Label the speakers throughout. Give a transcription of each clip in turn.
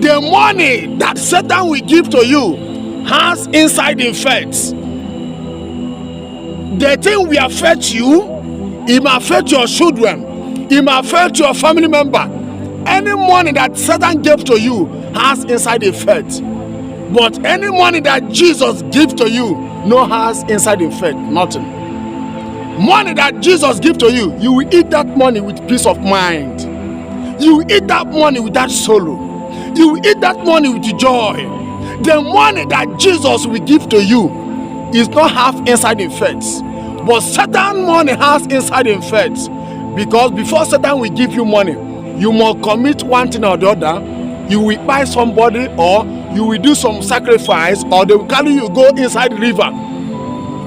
Speaker 1: The money that Satan will give to you has inside effects. The thing will affect you. It may affect your children. It may affect your family member. Any money that Satan gave to you has inside effect. But any money that Jesus gives to you, no has inside effect. Nothing. Money that Jesus gives to you, you will eat that money with peace of mind. You will eat that money with that sorrow. You will eat that money with joy. The money that Jesus will give to you is not have inside effects. But Satan money has inside effects. Because before Satan will give you money, you must commit one thing or the other. You will buy somebody, or you will do some sacrifice, or they will carry you go inside the river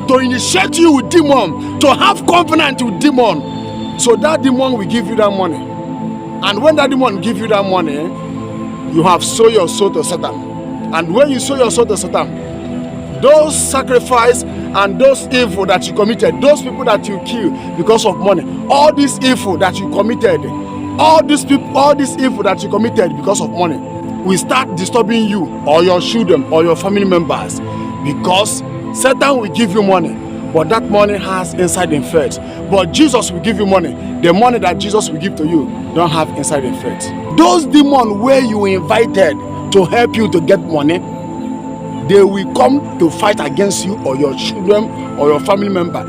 Speaker 1: to initiate you with demon, to have covenant with demon. So that demon will give you that money. And when that demon give you that money, you have sold your soul to Satan. And when you sold your soul to Satan, those sacrifice and those evil that you committed, those people that you kill because of money, all this evil that you committed, all these evil that you committed because of money will start disturbing you or your children or your family members, because Satan will give you money, but that money has inside effect. But Jesus will give you money. The money that Jesus will give to you don't have inside effect. Those demons where you invited to help you to get money, they will come to fight against you or your children or your family member.